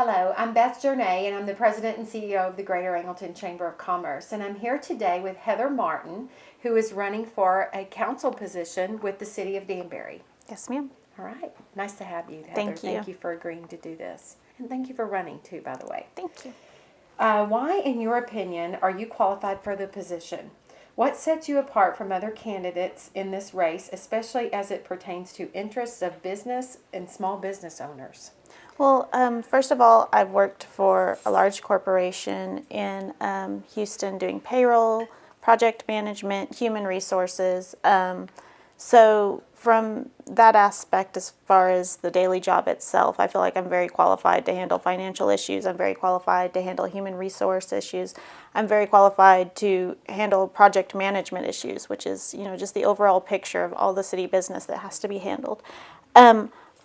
Hello, I'm Beth Journay, and I'm the President and CEO of the Greater Angleton Chamber of Commerce. And I'm here today with Heather Martin, who is running for a council position with the City of Danbury. Yes, ma'am. All right. Nice to have you, Heather. Thank you. Thank you for agreeing to do this. And thank you for running, too, by the way. Thank you. Why, in your opinion, are you qualified for the position? What sets you apart from other candidates in this race, especially as it pertains to interests of business and small business owners? Well, first of all, I've worked for a large corporation in Houston doing payroll, project management, human resources. So from that aspect, as far as the daily job itself, I feel like I'm very qualified to handle financial issues. I'm very qualified to handle human resource issues. I'm very qualified to handle project management issues, which is, just the overall picture of all the city business that has to be handled.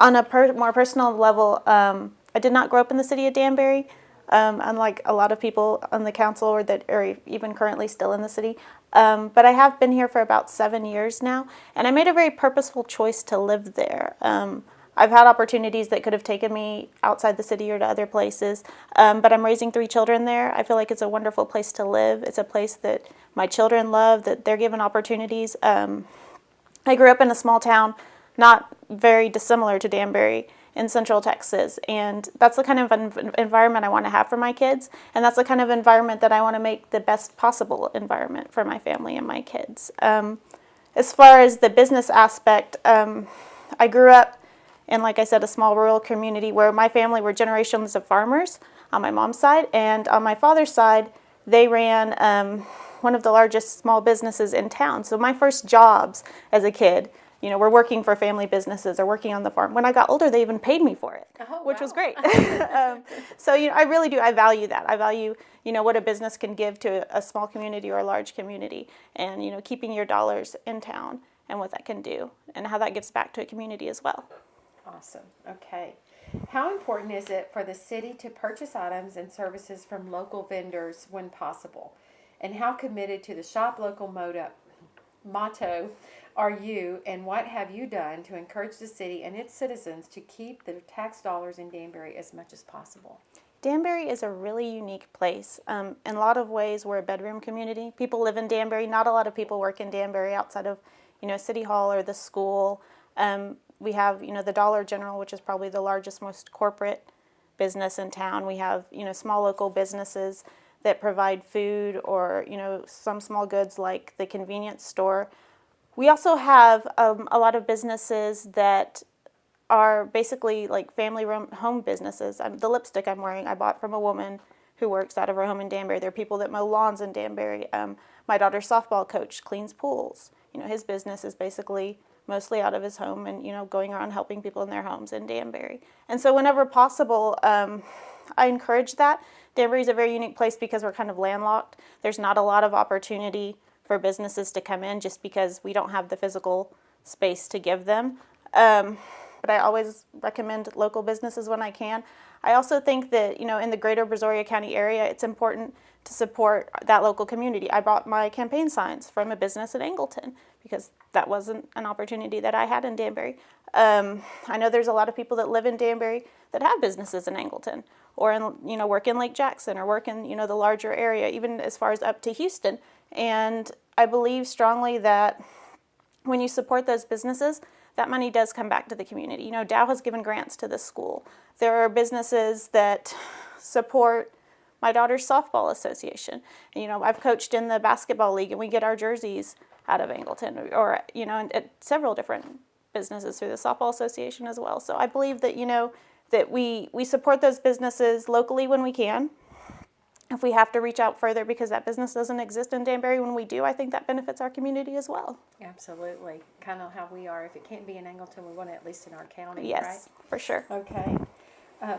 On a more personal level, I did not grow up in the city of Danbury, unlike a lot of people on the council or that are even currently still in the city. But I have been here for about 7 years now, and I made a very purposeful choice to live there. I've had opportunities that could have taken me outside the city or to other places, but I'm raising 3 children there. I feel like it's a wonderful place to live. It's a place that my children love, that they're given opportunities. I grew up in a small town, not very dissimilar to Danbury in Central Texas, and that's the kind of environment I want to have for my kids, and that's the kind of environment that I want to make the best possible environment for my family and my kids. As far as the business aspect, I grew up in, like I said, a small rural community where my family were generations of farmers on my mom's side, and on my father's side, they ran one of the largest small businesses in town. So my first jobs as a kid, were working for family businesses or working on the farm. When I got older, they even paid me for it, which was great. So, I really do. I value that. I value, what a business can give to a small community or a large community, and, keeping your dollars in town and what that can do and how that gives back to a community as well. Awesome. Okay. How important is it for the city to purchase items and services from local vendors when possible? And how committed to the shop local motto are you, and what have you done to encourage the city and its citizens to keep their tax dollars in Danbury as much as possible? Danbury is a really unique place. In a lot of ways, we're a bedroom community. People live in Danbury. Not a lot of people work in Danbury outside of, City Hall or the school. We have, the Dollar General, which is probably the largest, most corporate business in town. We have, small local businesses that provide food or, some small goods like the convenience store. We also have a lot of businesses that are basically like family home businesses. The lipstick I'm wearing, I bought from a woman who works out of her home in Danbury. There are people that mow lawns in Danbury. My daughter's softball coach cleans pools. His business is basically mostly out of his home and, going around helping people in their homes in Danbury. And so whenever possible, I encourage that. Danbury is a very unique place because we're kind of landlocked. There's not a lot of opportunity for businesses to come in just because we don't have the physical space to give them. But I always recommend local businesses when I can. I also think that, in the greater Brazoria County area, it's important to support that local community. I bought my campaign signs from a business in Angleton because that wasn't an opportunity that I had in Danbury. I know there's a lot of people that live in Danbury that have businesses in Angleton or work in Lake Jackson or work in, the larger area, even as far as up to Houston. And I believe strongly that when you support those businesses, that money does come back to the community. Dow has given grants to this school. There are businesses that support my daughter's softball association. I've coached in the basketball league, and we get our jerseys out of Angleton, or at several different businesses through the softball association as well. So I believe that that we support those businesses locally when we can. If we have to reach out further because that business doesn't exist in Danbury when we do, I think that benefits our community as well. Absolutely. Kind of how we are. If it can't be in Angleton, we want it at least in our county, Yes, right? for sure. Okay.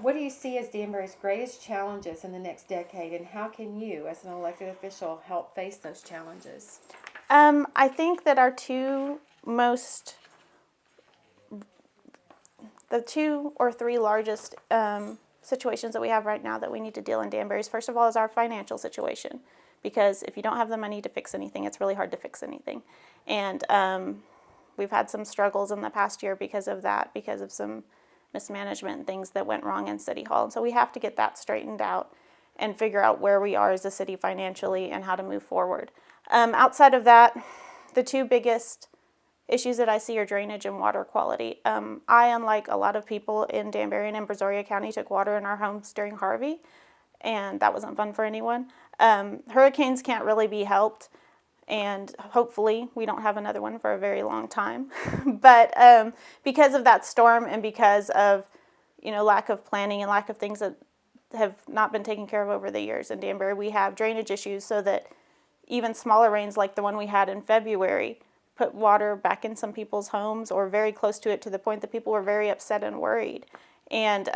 What do you see as Danbury's greatest challenges in the next decade, and how can you, as an elected official, help face those challenges? I think that the 2 or 3 largest situations that we have right now that we need to deal in Danbury is, first of all, is our financial situation. Because if you don't have the money to fix anything, it's really hard to fix anything. And we've had some struggles in the past year because of that, because of some mismanagement and things that went wrong in City Hall. And so we have to get that straightened out and figure out where we are as a city financially and how to move forward. Outside of that, the two biggest issues that I see are drainage and water quality. I, unlike a lot of people in Danbury and in Brazoria County, took water in our homes during Harvey, and that wasn't fun for anyone. Hurricanes can't really be helped, and hopefully we don't have another one for a very long time. But because of that storm and because of lack of planning and lack of things that have not been taken care of over the years in Danbury, we have drainage issues so that even smaller rains like the one we had in February put water back in some people's homes or very close to it, to the point that people were very upset and worried. And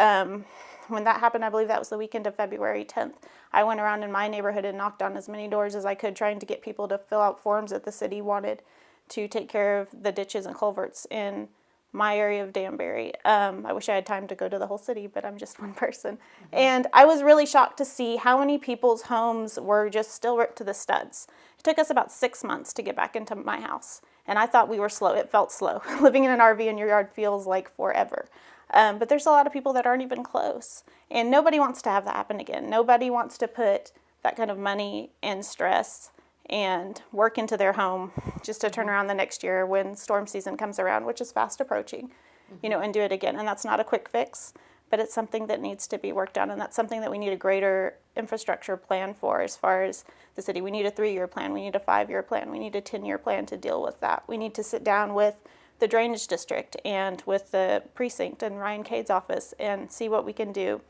when that happened, I believe that was the weekend of February 10th, I went around in my neighborhood and knocked on as many doors as I could, trying to get people to fill out forms that the city wanted to take care of the ditches and culverts in my area of Danbury. I wish I had time to go to the whole city, but I'm just one person. Mm-hmm. And I was really shocked to see how many people's homes were just still ripped to the studs. It took us about 6 months to get back into my house, and I thought we were slow. It felt slow. Living in an RV in your yard feels like forever. But there's a lot of people that aren't even close, and nobody wants to have that happen again. Nobody wants to put that kind of money and stress and work into their home just to turn around the next year when storm season comes around, which is fast approaching, and do it again. And that's not a quick fix, but it's something that needs to be worked on, and that's something that we need a greater infrastructure plan for. As far as the city, we need a 3-year plan, we need a 5-year plan, we need a 10-year plan to deal with that. We need to sit down with the drainage district and with the precinct and Ryan Cade's office and see what we can do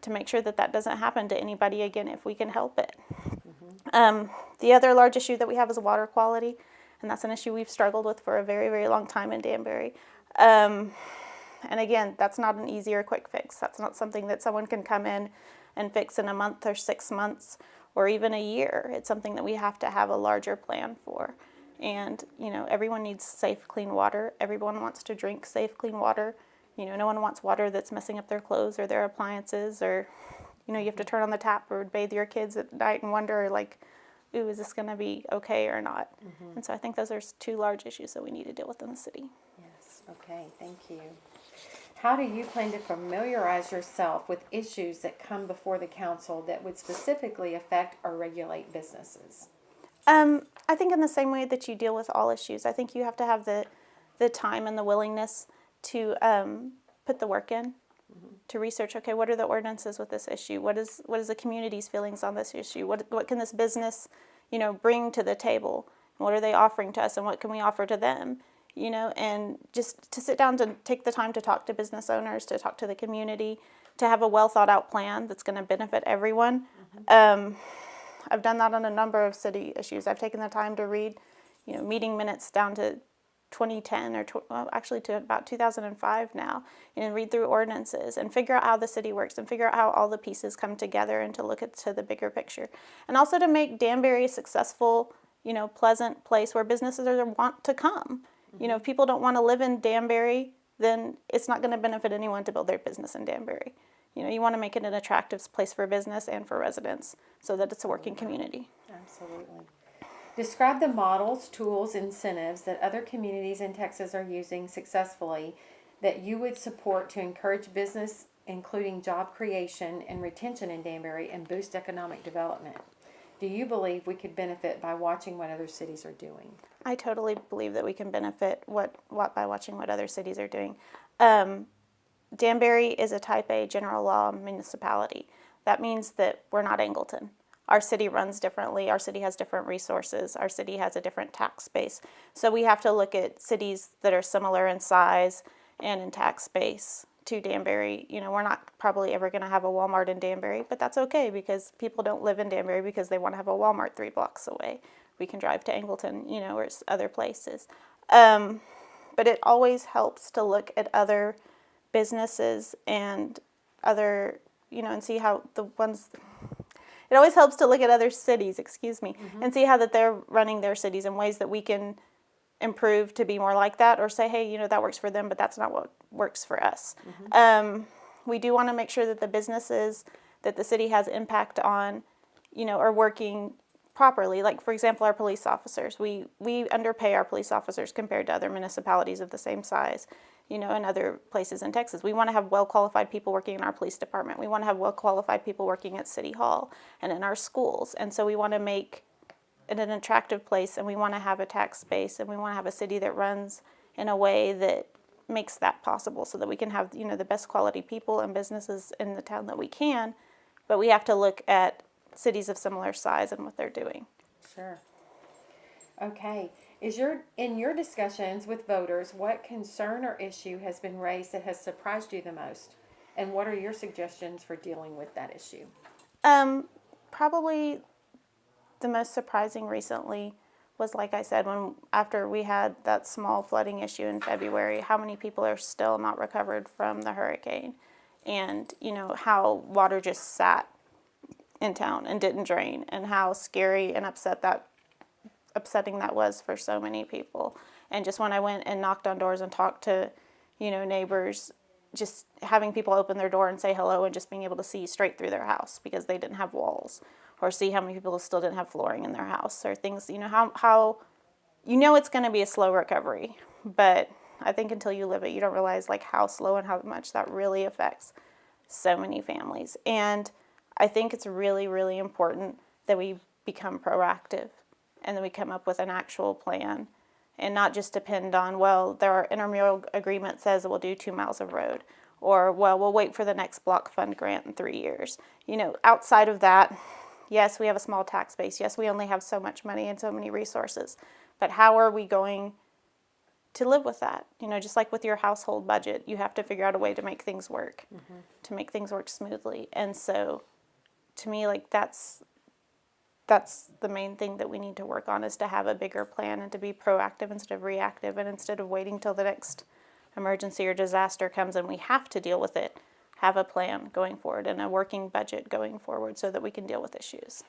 to make sure that that doesn't happen to anybody again if we can help it. The other large issue that we have is water quality, and that's an issue we've struggled with for a very, very long time in Danbury. And again, that's not an easy or quick fix. That's not something that someone can come in and fix in a month or 6 months or even a year. It's something that we have to have a larger plan for. And, everyone needs safe, clean water. Everyone wants to drink safe, clean water. No one wants water that's messing up their clothes or their appliances, or, you have to turn on the tap or bathe your kids at night and wonder, ooh, is this going to be okay or not? Mm-hmm. And so I think those are two large issues that we need to deal with in the city. Yes, okay, thank you. How do you plan to familiarize yourself with issues that come before the council that would specifically affect or regulate businesses? I think in the same way that you deal with all issues, I think you have to have the time and the willingness to put the work in, to research, okay, what are the ordinances with this issue? What is the community's feelings on this issue? What can this business, bring to the table? What are they offering to us, and what can we offer to them? And just to sit down to take the time to talk to business owners, to talk to the community, to have a well thought out plan that's going to benefit everyone. I've done that on a number of city issues. I've taken the time to read, meeting minutes down to 2010 or actually to about 2005 now, and read through ordinances and figure out how the city works and figure out how all the pieces come together and to look to the bigger picture. And also to make Danbury a successful, pleasant place where businesses want to come. If people don't want to live in Danbury, then it's not going to benefit anyone to build their business in Danbury. You want to make it an attractive place for business and for residents so that it's a working community. Absolutely. Describe the models, tools, incentives that other communities in Texas are using successfully that you would support to encourage business, including job creation and retention in Danbury, and boost economic development. Do you believe we could benefit by watching what other cities are doing? I totally believe that we can benefit by watching what other cities are doing. Danbury is a Type A general law municipality. That means that we're not Angleton. Our city runs differently. Our city has different resources. Our city has a different tax base. So we have to look at cities that are similar in size and in tax base to Danbury. We're not probably ever going to have a Walmart in Danbury, but that's okay because people don't live in Danbury because they want to have a Walmart 3 blocks away. We can drive to Angleton, or other places. But it always helps to look at other businesses and other, and see how it always helps to look at other cities, and see how that they're running their cities in ways that we can improve to be more like that, or say, hey, that works for them, but that's not what works for us. We do want to make sure that the businesses that the city has impact on, are working properly. Like, for example, our police officers. We underpay our police officers compared to other municipalities of the same size. you know, in other places in Texas. We want to have well-qualified people working in our police department. We want to have well-qualified people working at City Hall and in our schools. And so we want to make it an attractive place, and we want to have a tax base, and we want to have a city that runs in a way that makes that possible, so that we can have, you know, the best quality people and businesses in the town that we can. But we have to look at cities of similar size and what they're doing. Sure. Okay. In your discussions with voters, what concern or issue has been raised that has surprised you the most? And what are your suggestions for dealing with that issue? Probably the most surprising recently was, like I said, when after we had that small flooding issue in February, how many people are still not recovered from the hurricane, and you know how water just sat in town and didn't drain, and how scary and upsetting that was for so many people. And just when I went and knocked on doors and talked to, you know, neighbors, just having people open their door and say hello, and just being able to see straight through their house because they didn't have walls, or see how many people still didn't have flooring in their house, or things, you know, how you know it's going to be a slow recovery, but I think until you live it, you don't realize like how slow and how much that really affects so many families. And I think it's really, really important that we become proactive and that we come up with an actual plan, and not just depend on, well, our intramural agreement says that we'll do 2 miles of road, or, well, we'll wait for the next block fund grant in 3 years. You know, outside of that, yes, we have a small tax base. Yes, we only have so much money and so many resources. But how are we going to live with that? You know, just like with your household budget, you have to figure out a way to make things work, to make things work smoothly. And so, to me, like that's the main thing that we need to work on, is to have a bigger plan and to be proactive instead of reactive, and instead of waiting till the next emergency or disaster comes and we have to deal with it, have a plan going forward and a working budget going forward so that we can deal with issues.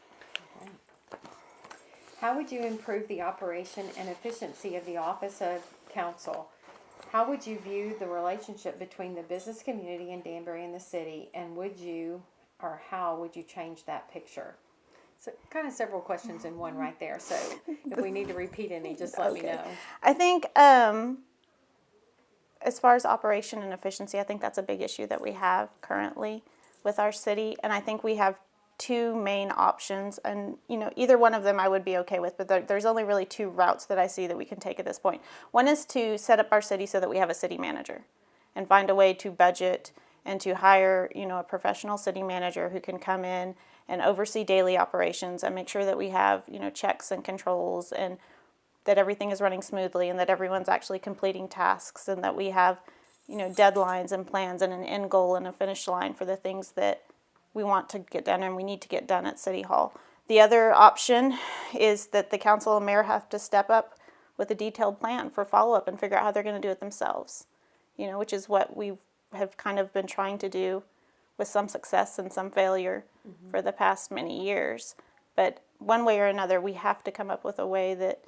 Okay. How would you improve the operation and efficiency of the Office of Council? How would you view the relationship between the business community in Danbury and the city, and how would you change that picture? So kind of several questions in one right there. So if we need to repeat any, just let me know. I think as far as operation and efficiency, I think that's a big issue that we have currently with our city. And I think we have 2 main options, and you know, either one of them I would be okay with, but there's only really 2 routes that I see that we can take at this point. One is to set up our city so that we have a city manager, and find a way to budget and to hire, you know, a professional city manager who can come in and oversee daily operations and make sure that we have, you know, checks and controls, and that everything is running smoothly, and that everyone's actually completing tasks, and that we have, you know, deadlines and plans and an end goal and a finish line for the things that we want to get done and we need to get done at City Hall. The other option is that the council and mayor have to step up with a detailed plan for follow-up and figure out how they're going to do it themselves, you know, which is what we have kind of been trying to do with some success and some failure for the past many years. But one way or another, we have to come up with a way that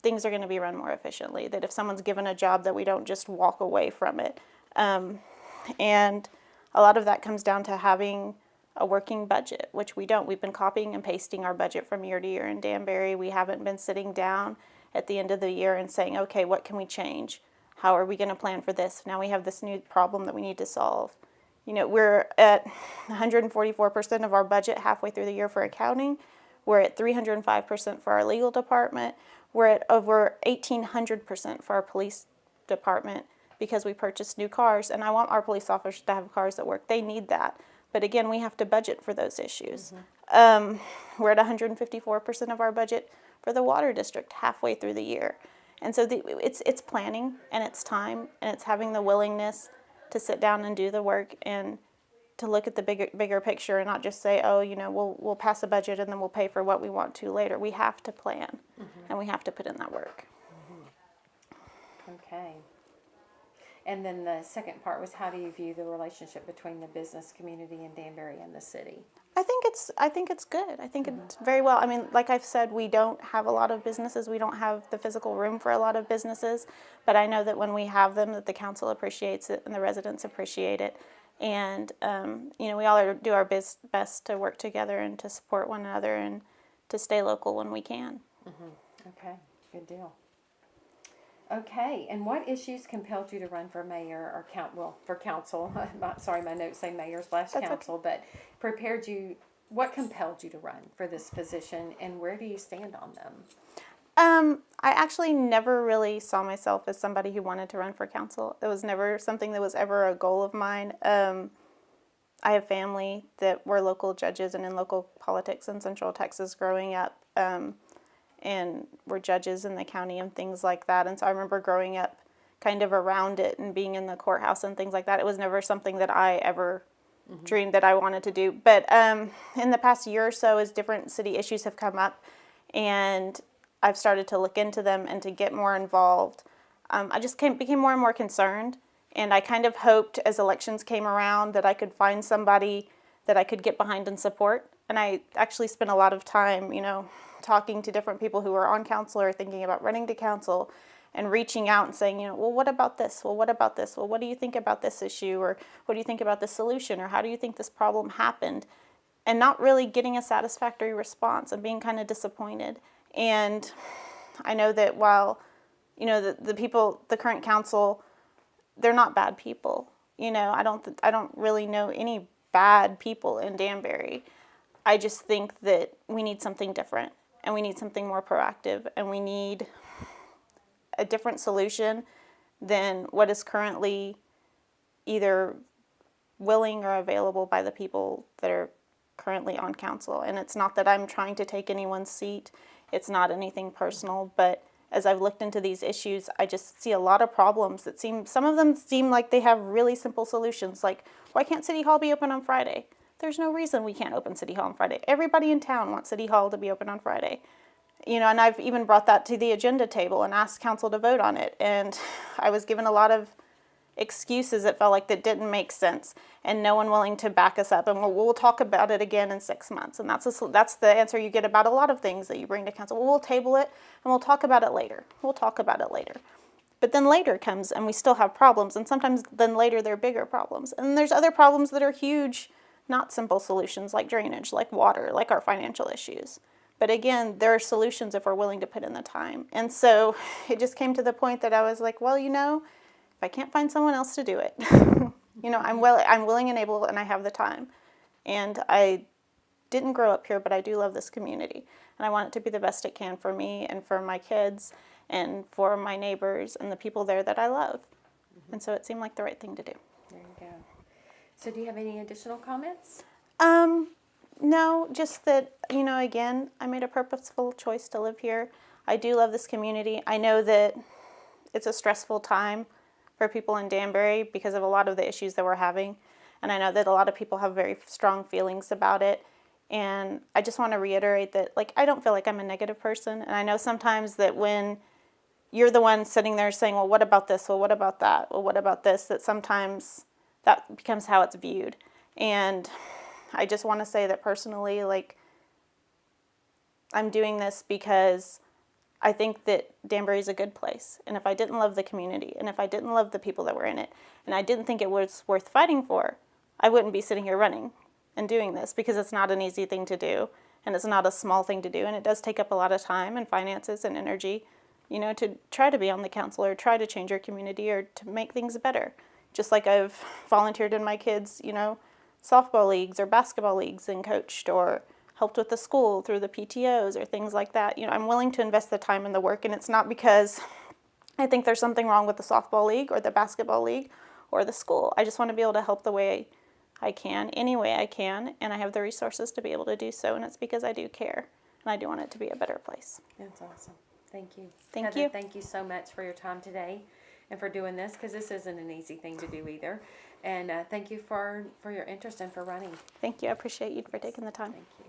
things are going to be run more efficiently, that if someone's given a job, that we don't just walk away from it. And a lot of that comes down to having a working budget, which we don't. We've been copying and pasting our budget from year to year in Danbury. We haven't been sitting down at the end of the year and saying, okay, what can we change? How are we going to plan for this? Now we have this new problem that we need to solve. You know, we're at 144% of our budget halfway through the year for accounting. We're at 305% for our legal department. We're at over 1,800% for our police department because we purchased new cars. And I want our police officers to have cars that work. They need that. But again, we have to budget for those issues. We're at 154% of our budget for the water district halfway through the year. And so it's planning, and it's time, and it's having the willingness to sit down and do the work, and to look at the bigger picture, and not just say, oh, you know, we'll pass a budget and then we'll pay for what we want to later. We have to plan, and we have to put in that work. Okay. And then the second part was, how do you view the relationship between the business community in Danbury and the city? I think it's good. I think it's very well. I mean, like I've said, we don't have a lot of businesses. We don't have the physical room for a lot of businesses. But I know that when we have them, that the council appreciates it and the residents appreciate it. And, you know, we all do our best to work together and to support one another and to stay local when we can. Okay, good deal. Okay, and what issues compelled you to run for mayor or for council? Sorry, my notes say mayor / That's okay. council, but what compelled you to run for this position, and where do you stand on them? I actually never really saw myself as somebody who wanted to run for council. It was never something that was ever a goal of mine. I have family that were local judges and in local politics in Central Texas growing up, and were judges in the county and things like that. And so I remember growing up kind of around it and being in the courthouse and things like that. It was never something that I ever dreamed that I wanted to do. But in the past year or so, as different city issues have come up and I've started to look into them and to get more involved, I just became more and more concerned. And I kind of hoped as elections came around that I could find somebody that I could get behind and support. And I actually spent a lot of time, talking to different people who were on council or thinking about running to council and reaching out and saying, well, what about this? Well, what about this? Well, what do you think about this issue? Or what do you think about this solution? Or how do you think this problem happened? And not really getting a satisfactory response and being kind of disappointed. And I know that while, the current council, they're not bad people. I don't really know any bad people in Danbury. I just think that we need something different and we need something more proactive and we need a different solution than what is currently either willing or available by the people that are currently on council. And it's not that I'm trying to take anyone's seat. It's not anything personal, but as I've looked into these issues, I just see a lot of problems that some of them seem like they have really simple solutions, like why can't City Hall be open on Friday? There's no reason we can't open City Hall on Friday. Everybody in town wants City Hall to be open on Friday. And I've even brought that to the agenda table and asked council to vote on it. And I was given a lot of excuses that felt like that didn't make sense and no one willing to back us up. And we'll talk about it again in 6 months. And that's the answer you get about a lot of things that you bring to council. Well, we'll table it and we'll talk about it later. We'll talk about it later. But then later comes and we still have problems. And sometimes then later they're bigger problems. And there's other problems that are huge, not simple solutions like drainage, like water, like our financial issues. But again, there are solutions if we're willing to put in the time. And so it just came to the point that I was like, well, if I can't find someone else to do it, I'm willing and able and I have the time. And I didn't grow up here, but I do love this community. And I want it to be the best it can for me and for my kids and for my neighbors and the people there that I love. Mm-hmm. And so it seemed like the right thing to do. There you go. So do you have any additional comments? No, just that, again, I made a purposeful choice to live here. I do love this community. I know that it's a stressful time for people in Danbury because of a lot of the issues that we're having. And I know that a lot of people have very strong feelings about it. And I just want to reiterate that, I don't feel like I'm a negative person. And I know sometimes that when you're the one sitting there saying, well, what about this? Well, what about that? Well, what about this? That sometimes that becomes how it's viewed. And I just want to say that personally, I'm doing this because I think that Danbury is a good place. And if I didn't love the community, and if I didn't love the people that were in it, and I didn't think it was worth fighting for, I wouldn't be sitting here running and doing this because it's not an easy thing to do. And it's not a small thing to do. And it does take up a lot of time and finances and energy, to try to be on the council or try to change our community or to make things better. Just like I've volunteered in my kids, softball leagues or basketball leagues and coached or helped with the school through the PTOs or things like that. I'm willing to invest the time and the work, and it's not because I think there's something wrong with the softball league or the basketball league or the school. I just want to be able to help the way I can, any way I can, and I have the resources to be able to do so, and it's because I do care, and I do want it to be a better place. That's awesome. Thank you. Thank Heather, you. Thank you so much for your time today and for doing this, because this isn't an easy thing to do either. And thank you for your interest and for running. Thank you. I appreciate you for taking the time. Thank you.